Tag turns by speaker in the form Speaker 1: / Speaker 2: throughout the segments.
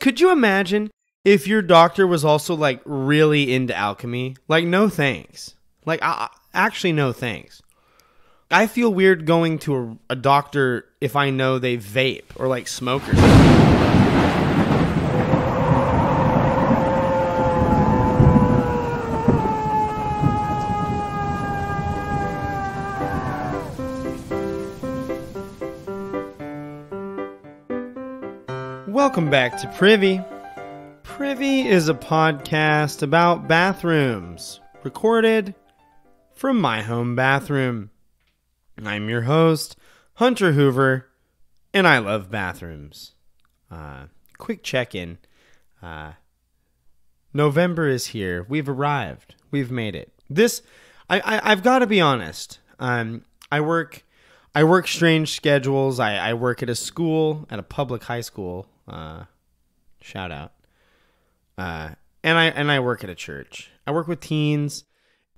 Speaker 1: Could you imagine if your doctor was also like really into alchemy? Like, no thanks. Like, actually, no thanks. I feel weird going to a doctor if I know they vape or like smoke or something. Welcome back to Privy. Privy is a podcast about bathrooms, recorded from my home bathroom. I'm your host, Hunter Hoover, and I love bathrooms. Quick check-in. November is here. We've arrived. We've made it. I've got to be honest. I work strange schedules. I work at a school, at a public high school. Shout out. And I work at a church. I work with teens,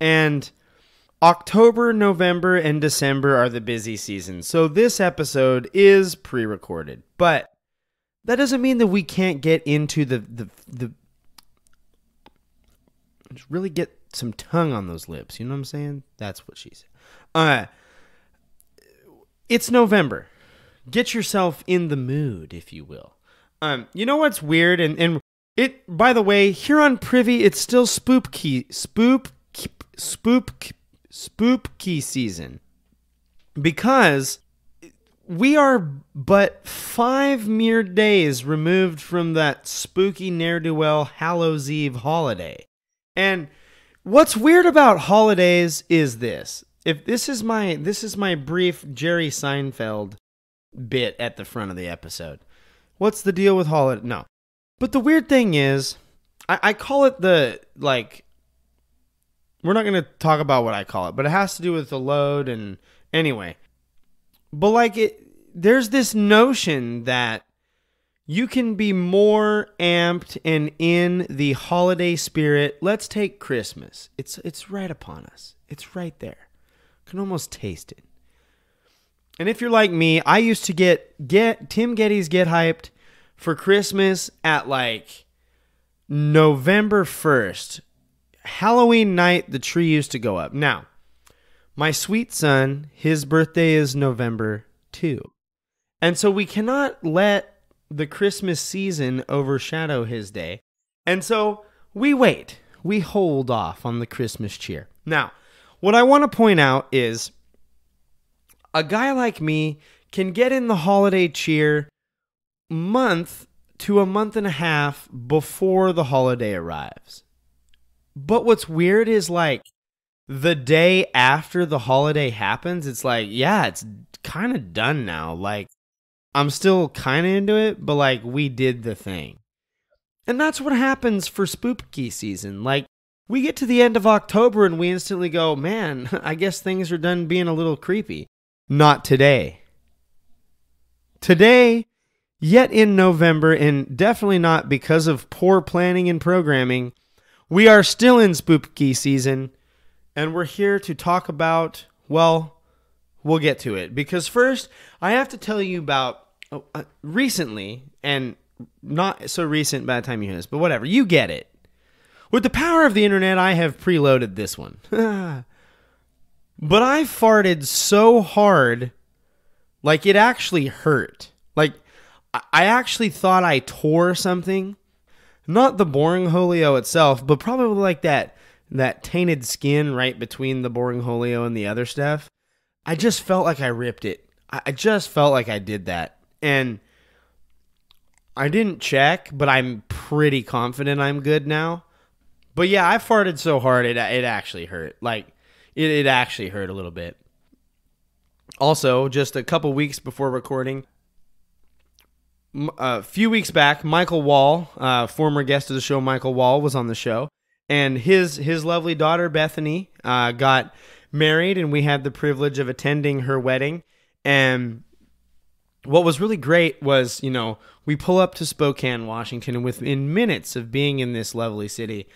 Speaker 1: and October, November, and December are the busy seasons. So this episode is pre-recorded, but that doesn't mean that we can't get into the just really get some tongue on those lips. You know what I'm saying? That's what she said. It's November. Get yourself in the mood, if you will. You know what's weird? And it, by the way, here on Privy, it's still spooky season. Because we are but 5 mere days removed from that spooky ne'er-do-well Hallows Eve holiday. And what's weird about holidays is this. If this is my brief Jerry Seinfeld bit at the front of the episode. What's the deal with holiday? No. But the weird thing is, I call it we're not going to talk about what I call it, but it has to do with the load and anyway. But there's this notion that you can be more amped and in the holiday spirit. Let's take Christmas. It's right upon us. It's right there. You can almost taste it. And if you're like me, I used to get Tim Geddes Get Hyped for Christmas at like November 1st. Halloween night, the tree used to go up. Now, my sweet son, his birthday is November 2. And so we cannot let the Christmas season overshadow his day. And so we wait. We hold off on the Christmas cheer. Now, what I want to point out is a guy like me can get in the holiday cheer month to a month and a half before the holiday arrives. But what's weird is the day after the holiday happens, it's it's kind of done now. I'm still kind of into it, but we did the thing. And that's what happens for spooky season. We get to the end of October and we instantly go, man, I guess things are done being a little creepy. Not today. Today, yet in November, and definitely not because of poor planning and programming, we are still in spooky season, and we're here to talk about, well, we'll get to it. Because first, I have to tell you about recently, and not so recent by the time you hear this, but whatever, you get it. With the power of the internet, I have preloaded this one. But I farted so hard, it actually hurt. I actually thought I tore something. Not the boringholio itself, but probably that tainted skin right between the boringholio and the other stuff. I just felt like I ripped it. I just felt like I did that. And I didn't check, but I'm pretty confident I'm good now. But yeah, I farted so hard, it actually hurt. It actually hurt a little bit. Also, just a couple weeks before recording, a few weeks back, Michael Wall, former guest of the show, Michael Wall, was on the show. And his lovely daughter, Bethany, got married, and we had the privilege of attending her wedding. And what was really great was, we pull up to Spokane, Washington, and within minutes of being in this lovely city,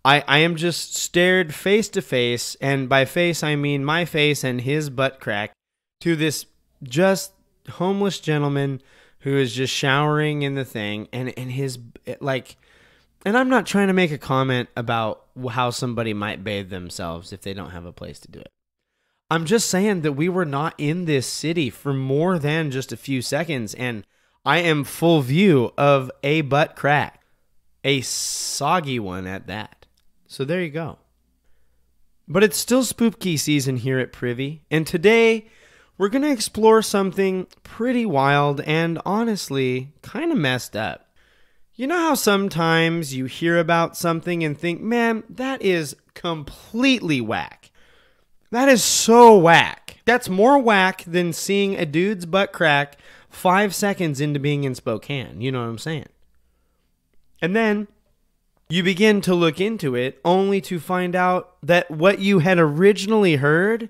Speaker 1: I am just stared face to face, and by face I mean my face and his butt crack, to this just homeless gentleman who is just showering in the thing, and his, like, and I'm not trying to make a comment about how somebody might bathe themselves if they don't have a place to do it. I'm just saying that we were not in this city for more than just a few seconds, and I am full view of a butt crack. A soggy one at that. So there you go. But it's still spooky season here at Privy, and today we're going to explore something pretty wild and honestly kind of messed up. You know how sometimes you hear about something and think, man, that is completely whack. That is so whack. That's more whack than seeing a dude's butt crack 5 seconds into being in Spokane. You know what I'm saying? And then you begin to look into it only to find out that what you had originally heard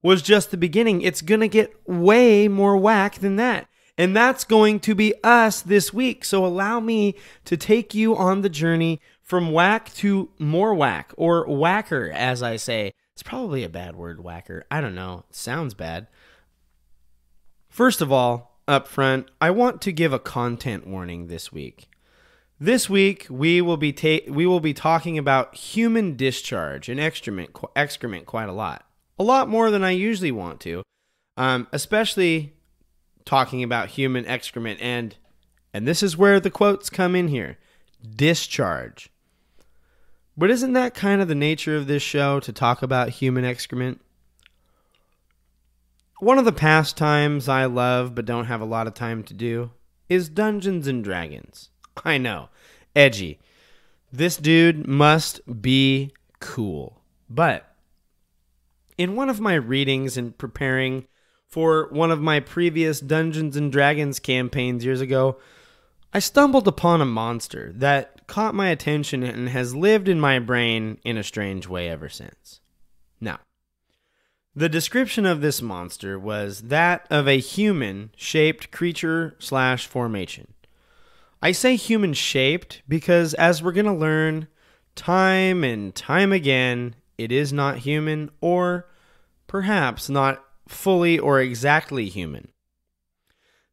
Speaker 1: was just the beginning. It's going to get way more whack than that. And that's going to be us this week. So allow me to take you on the journey from whack to more whack, or whacker, as I say. It's probably a bad word, whacker. I don't know. It sounds bad. First of all, up front, I want to give a content warning this week. This week, we will be talking about human discharge and excrement quite a lot. A lot more than I usually want to, especially talking about human excrement, and this is where the quotes come in here, discharge. But isn't that kind of the nature of this show, to talk about human excrement? One of the pastimes I love but don't have a lot of time to do is Dungeons and Dragons. I know, edgy. This dude must be cool. But in one of my readings and preparing for one of my previous Dungeons and Dragons campaigns years ago, I stumbled upon a monster that caught my attention and has lived in my brain in a strange way ever since. Now, the description of this monster was that of a human-shaped creature/formation. I say human-shaped because, as we're going to learn time and time again, it is not human, or perhaps not fully or exactly human.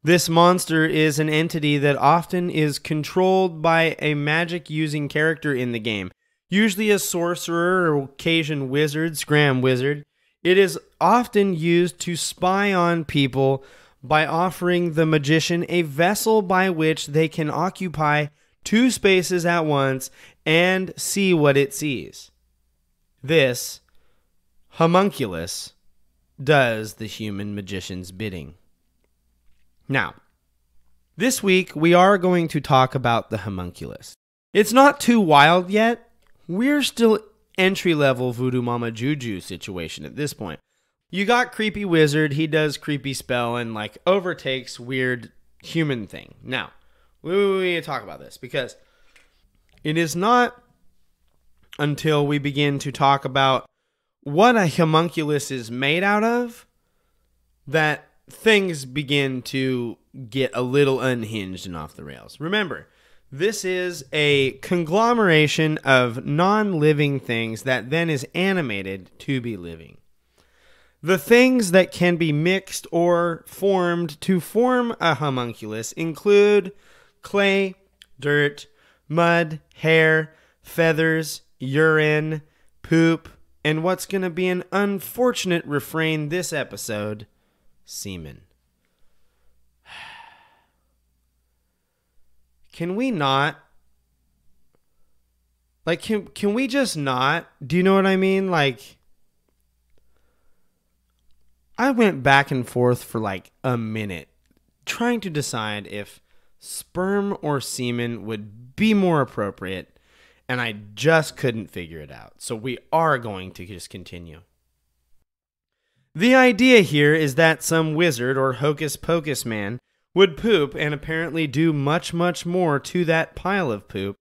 Speaker 1: This monster is an entity that often is controlled by a magic-using character in the game, usually a sorcerer or occasion wizard, scram wizard. It is often used to spy on people by offering the magician a vessel by which they can occupy two spaces at once and see what it sees. This homunculus does the human magician's bidding. Now, this week we are going to talk about the homunculus. It's not too wild yet. We're still entry-level Voodoo Mama Juju situation at this point. You got creepy wizard, he does creepy spell and like overtakes weird human thing. Now, we need to talk about this because it is not until we begin to talk about what a homunculus is made out of that things begin to get a little unhinged and off the rails. Remember, this is a conglomeration of non-living things that then is animated to be living. The things that can be mixed or formed to form a homunculus include clay, dirt, mud, hair, feathers, urine, poop, and what's going to be an unfortunate refrain this episode, semen. Can we not? Like, can we just not? Do you know what I mean? Like, I went back and forth for like a minute trying to decide if sperm or semen would be more appropriate, and I just couldn't figure it out. So we are going to just continue. The idea here is that some wizard or hocus pocus man would poop and apparently do much, much more to that pile of poop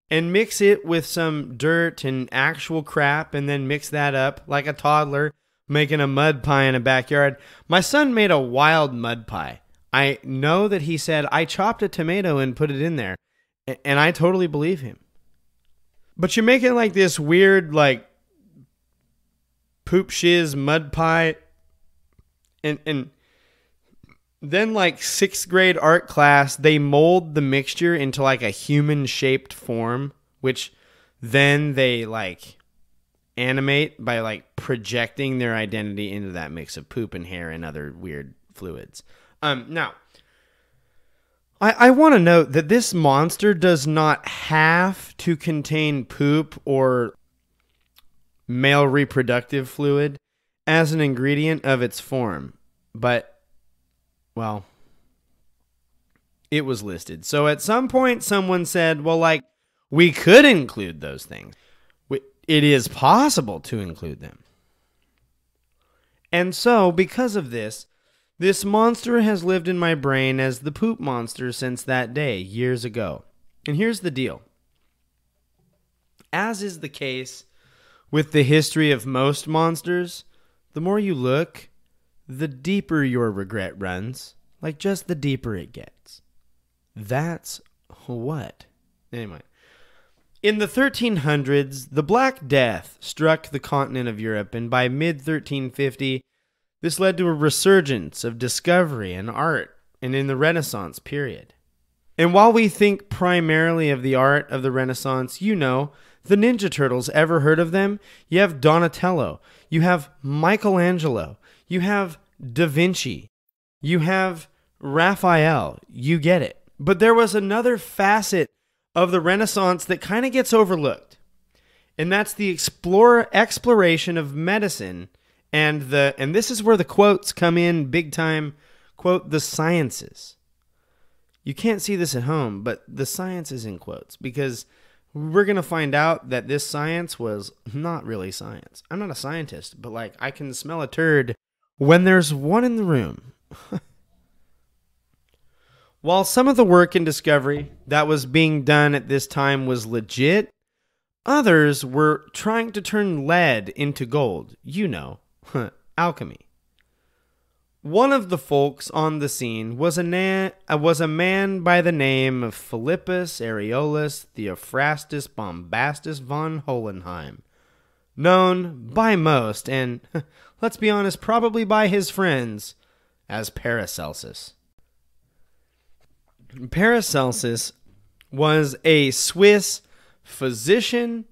Speaker 1: and mix it with some dirt and actual crap and then mix that up like a toddler making a mud pie in a backyard. My son made a wild mud pie. I know that he said, I chopped a tomato and put it in there. And I totally believe him. But you're making like this weird, like, poop shiz mud pie. And Then, like 6th grade art class, they mold the mixture into like a human-shaped form, which then they like animate by like projecting their identity into that mix of poop and hair and other weird fluids. Now, I want to note that this monster does not have to contain poop or male reproductive fluid as an ingredient of its form, but well, it was listed. So at some point, someone said, well, like, we could include those things. It is possible to include them. And so, because of this monster has lived in my brain as the poop monster since that day, years ago. And here's the deal. As is the case with the history of most monsters, the more you look, the deeper your regret runs, like just the deeper it gets. That's what? Anyway, in the 1300s, the Black Death struck the continent of Europe, and by mid-1350, this led to a resurgence of discovery and art, and in the Renaissance period. And while we think primarily of the art of the Renaissance, you know, the Ninja Turtles, ever heard of them? You have Donatello, you have Michelangelo, you have Da Vinci, you have Raphael, you get it. But there was another facet of the Renaissance that kind of gets overlooked, and that's the exploration of medicine and this is where the quotes come in big time, quote, the sciences. You can't see this at home, but the science is in quotes because we're going to find out that this science was not really science. I'm not a scientist, but like I can smell a turd when there's one in the room. While some of the work and discovery that was being done at this time was legit, others were trying to turn lead into gold. You know, alchemy. One of the folks on the scene was a man by the name of Philippus Areolus Theophrastus Bombastus von Hohenheim, known by most, and let's be honest, probably by his friends, as Paracelsus. Paracelsus was a Swiss physician,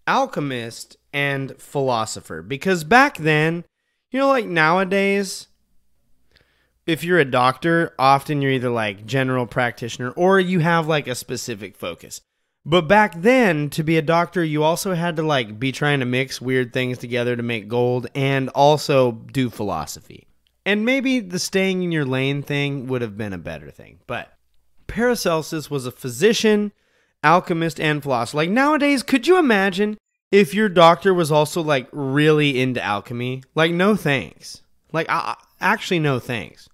Speaker 1: alchemist, and philosopher. Because back then, you know, like nowadays, if you're a doctor, often you're either like general practitioner or you have like a specific focus. But back then, to be a doctor, you also had to like be trying to mix weird things together to make gold and also do philosophy. And maybe the staying in your lane thing would have been a better thing. But Paracelsus was a physician, alchemist, and philosopher. Like nowadays, could you imagine if your doctor was also like really into alchemy? Like, no thanks. Like, actually, no thanks.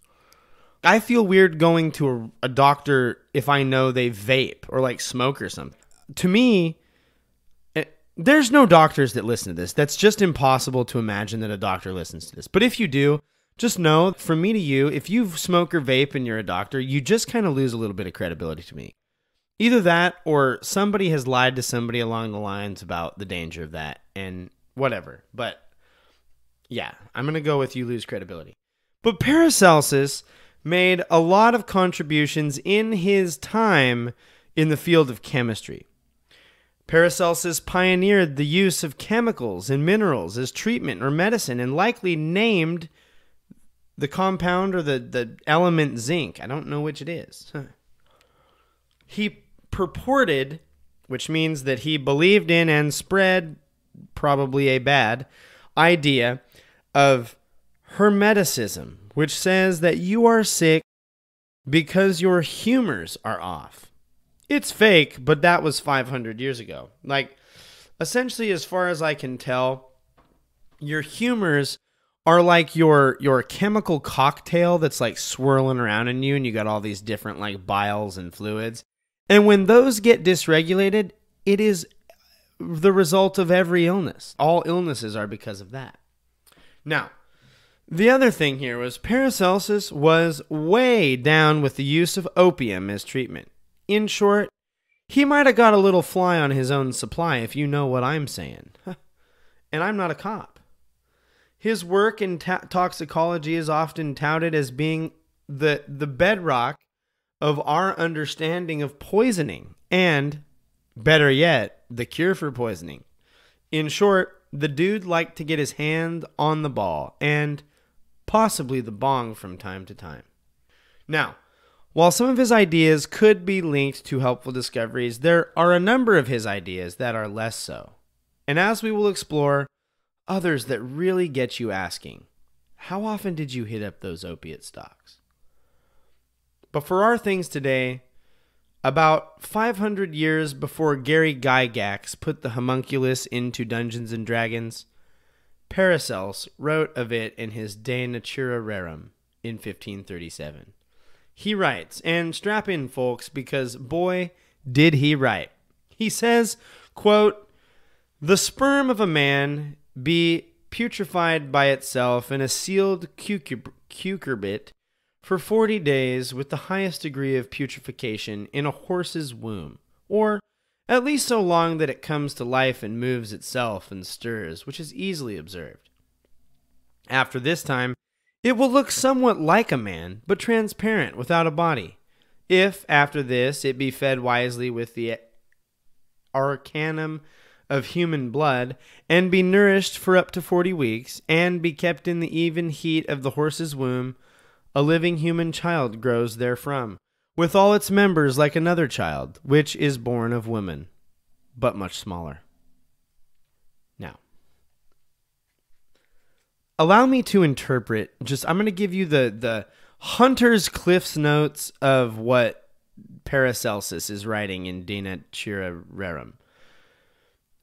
Speaker 1: I feel weird going to a doctor if I know they vape or like smoke or something. To me, there's no doctors that listen to this. That's just impossible to imagine that a doctor listens to this. But if you do, just know, from me to you, if you smoke or vape and you're a doctor, you just kind of lose a little bit of credibility to me. Either that or somebody has lied to somebody along the lines about the danger of that and whatever. But yeah, I'm going to go with you lose credibility. But Paracelsus made a lot of contributions in his time in the field of chemistry. Paracelsus pioneered the use of chemicals and minerals as treatment or medicine and likely named the compound or the element zinc. I don't know which it is. He purported, which means that he believed in and spread, probably a bad, idea of Hermeticism, which says that you are sick because your humors are off. It's fake, but that was 500 years ago. Like, essentially, as far as I can tell, your humors are like your chemical cocktail that's like swirling around in you, and you got all these different like biles and fluids. And when those get dysregulated, it is the result of every illness. All illnesses are because of that. Now, the other thing here was Paracelsus was way down with the use of opium as treatment. In short, he might have got a little fly on his own supply, if you know what I'm saying. And I'm not a cop. His work in toxicology is often touted as being the bedrock of our understanding of poisoning, and, better yet, the cure for poisoning. In short, the dude liked to get his hand on the ball, and possibly the bong from time to time. Now, while some of his ideas could be linked to helpful discoveries, there are a number of his ideas that are less so. And as we will explore, others that really get you asking, how often did you hit up those opiate stocks? But for our things today, about 500 years before Gary Gygax put the homunculus into Dungeons & Dragons, Paracelsus wrote of it in his De Natura Rerum in 1537. He writes, and strap in, folks, because boy, did he write. He says, quote, "The sperm of a man be putrefied by itself in a sealed cucurbit for 40 days with the highest degree of putrefaction in a horse's womb, or at least so long that it comes to life and moves itself and stirs, which is easily observed. After this time, it will look somewhat like a man, but transparent, without a body. If, after this, it be fed wisely with the arcanum of human blood, and be nourished for up to 40 weeks, and be kept in the even heat of the horse's womb, a living human child grows therefrom, with all its members like another child, which is born of woman, but much smaller." Now, allow me to interpret, I'm going to give you the Hunter's Cliff's Notes of what Paracelsus is writing in De Natura Rerum.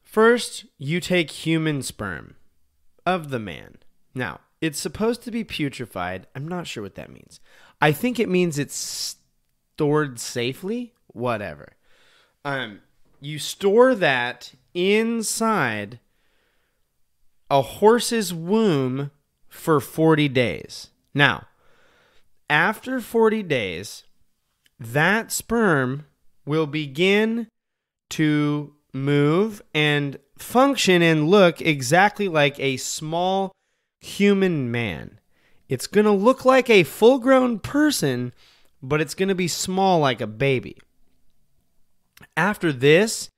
Speaker 1: First, you take human sperm of the man. Now, it's supposed to be putrefied. I'm not sure what that means. I think it means it's stored safely. Whatever. You store that inside a horse's womb for 40 days. Now, after 40 days, that sperm will begin to move and function and look exactly like a small human man. It's going to look like a full-grown person, but it's going to be small like a baby. After this,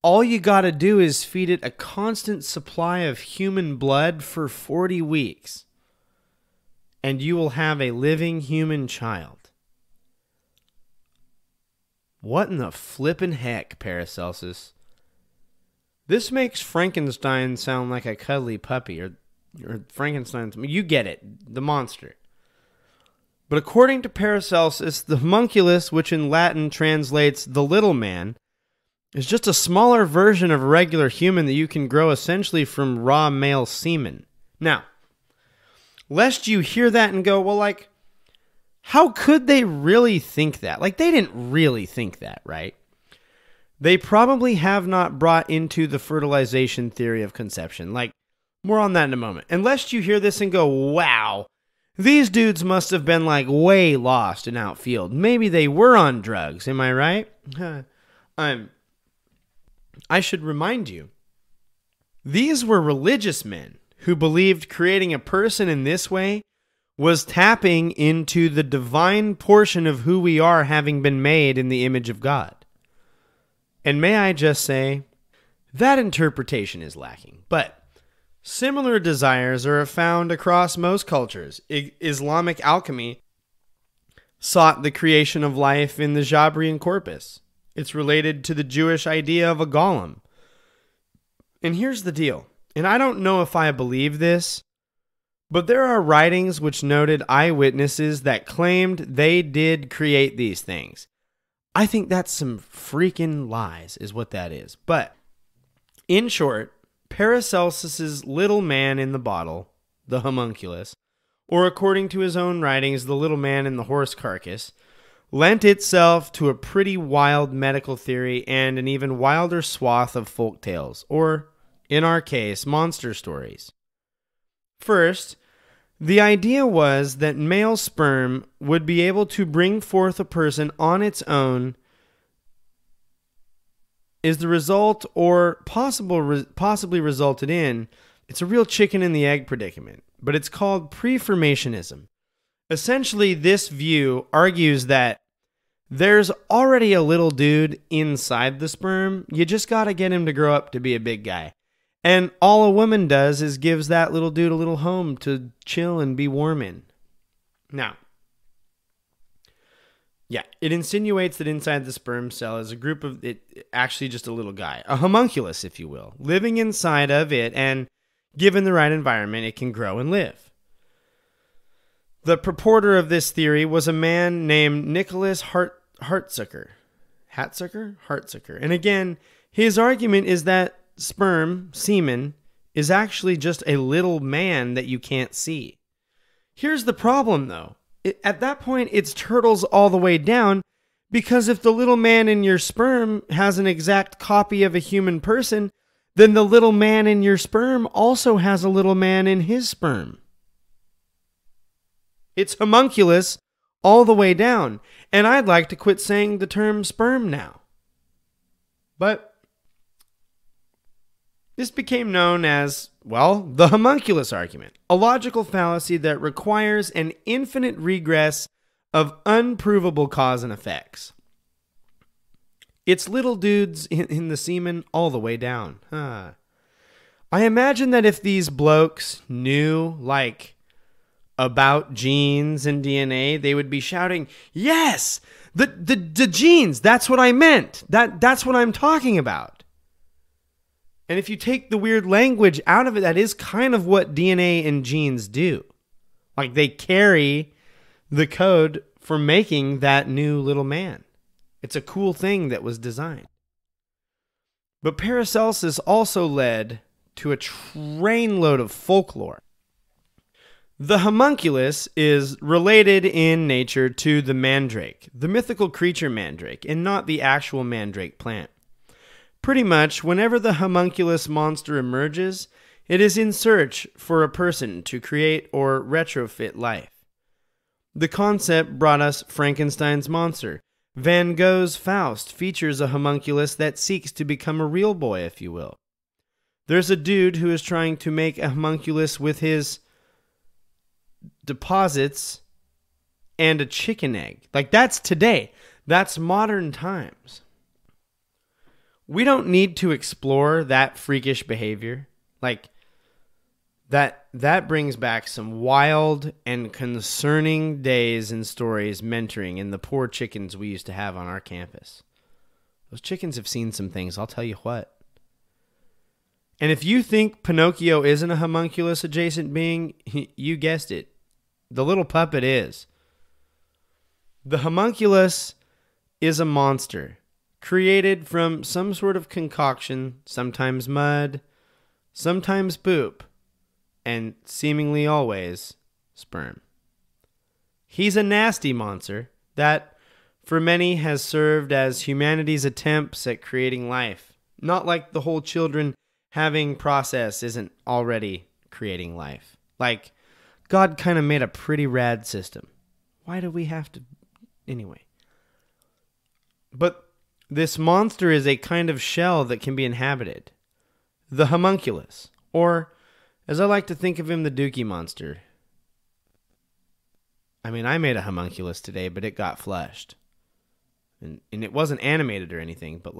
Speaker 1: all you got to do is feed it a constant supply of human blood for 40 weeks, and you will have a living human child. What in the flippin' heck, Paracelsus? This makes Frankenstein sound like a cuddly puppy, or Frankenstein's... You get it, the monster. But according to Paracelsus, the homunculus, which in Latin translates the little man, is just a smaller version of a regular human that you can grow essentially from raw male semen. Now, lest you hear that and go, well, like, how could they really think that? Like, they didn't really think that, right? They probably have not brought into the fertilization theory of conception. Like, more on that in a moment. And lest you hear this and go, wow, these dudes must have been like way lost and outfield. Maybe they were on drugs. Am I right? I should remind you, these were religious men who believed creating a person in this way was tapping into the divine portion of who we are, having been made in the image of God. And may I just say, that interpretation is lacking. But similar desires are found across most cultures. Islamic alchemy sought the creation of life in the Jabrian corpus. It's related to the Jewish idea of a golem. And here's the deal, and I don't know if I believe this, but there are writings which noted eyewitnesses that claimed they did create these things. I think that's some freaking lies, is what that is. But in short, Paracelsus's little man in the bottle, the homunculus, or according to his own writings, the little man in the horse carcass, lent itself to a pretty wild medical theory and an even wilder swath of folk tales, or, in our case, monster stories. First, the idea was that male sperm would be able to bring forth a person on its own is the result, or possibly resulted in, it's a real chicken and the egg predicament, but it's called preformationism. Essentially, this view argues that there's already a little dude inside the sperm. You just got to get him to grow up to be a big guy. And all a woman does is gives that little dude a little home to chill and be warm in. Now, yeah, it insinuates that inside the sperm cell is a group of, actually just a little guy, a homunculus, if you will, living inside of it, and given the right environment, it can grow and live. The purporter of this theory was a man named Nicholas Hartsucker. Hartsucker. And again, his argument is that semen, is actually just a little man that you can't see. Here's the problem, though. At that point, it's turtles all the way down, because if the little man in your sperm has an exact copy of a human person, then the little man in your sperm also has a little man in his sperm. It's homunculus all the way down, and I'd like to quit saying the term sperm now. But this became known as, well, the homunculus argument, a logical fallacy that requires an infinite regress of unprovable cause and effects. It's little dudes in the semen all the way down. I imagine that if these blokes knew, about genes and DNA, they would be shouting, yes, the genes, that's what I meant. That's what I'm talking about. And if you take the weird language out of it, that is kind of what DNA and genes do. They carry the code for making that new little man. It's a cool thing that was designed. But Paracelsus also led to a trainload of folklore. The homunculus is related in nature to the mandrake, the mythical creature mandrake, and not the actual mandrake plant. Pretty much, whenever the homunculus monster emerges, it is in search for a person to create or retrofit life. The concept brought us Frankenstein's monster. Van Gogh's Faust features a homunculus that seeks to become a real boy, if you will. There's a dude who is trying to make a homunculus with his deposits and a chicken egg. That's today. That's modern times. We don't need to explore that freakish behavior. That brings back some wild and concerning days and stories mentoring in the poor chickens we used to have on our campus. Those chickens have seen some things, I'll tell you what. And if you think Pinocchio isn't a homunculus adjacent being, you guessed it. The little puppet is. The homunculus is a monster created from some sort of concoction, sometimes mud, sometimes poop, and seemingly always sperm. He's a nasty monster that, for many, has served as humanity's attempts at creating life. Not like the whole children having process isn't already creating life. God kind of made a pretty rad system. Why do we have to? Anyway. But this monster is a kind of shell that can be inhabited. The homunculus. Or, as I like to think of him, the Dookie monster. I made a homunculus today, but it got flushed. And it wasn't animated or anything, but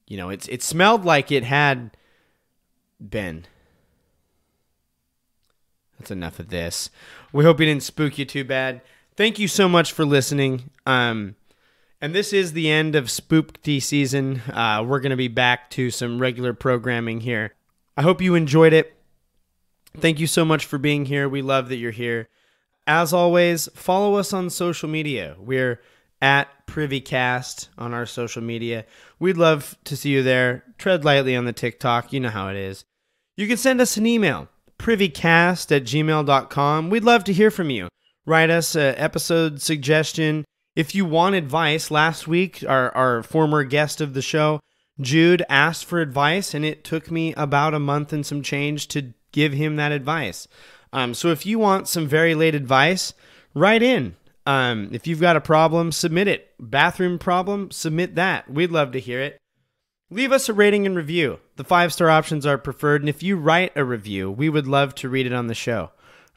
Speaker 1: it smelled like it had been. That's enough of this. We hope we didn't spook you too bad. Thank you so much for listening. And this is the end of Spookty season. We're going to be back to some regular programming here. I hope you enjoyed it. Thank you so much for being here. We love that you're here. As always, follow us on social media. We're at Privycast on our social media. We'd love to see you there. Tread lightly on the TikTok. You know how it is. You can send us an email, privycast@gmail.com. We'd love to hear from you. Write us an episode suggestion. If you want advice, last week, our former guest of the show, Jude, asked for advice, and it took me about a month and some change to give him that advice. So if you want some very late advice, write in. If you've got a problem, submit it. Bathroom problem, submit that. We'd love to hear it. Leave us a rating and review. The 5-star options are preferred, and if you write a review, we would love to read it on the show.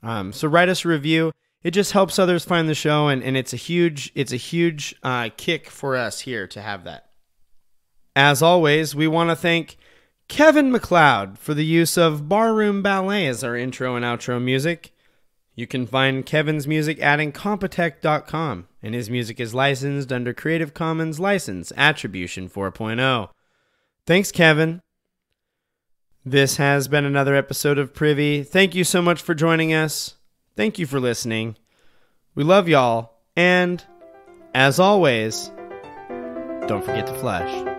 Speaker 1: So write us a review. It just helps others find the show, and it's a huge kick for us here to have that. As always, we want to thank Kevin MacLeod for the use of Barroom Ballet as our intro and outro music. You can find Kevin's music at incompetech.com, and his music is licensed under Creative Commons License Attribution 4.0. Thanks, Kevin. This has been another episode of Privy. Thank you so much for joining us. Thank you for listening. We love y'all, and as always, don't forget to flash.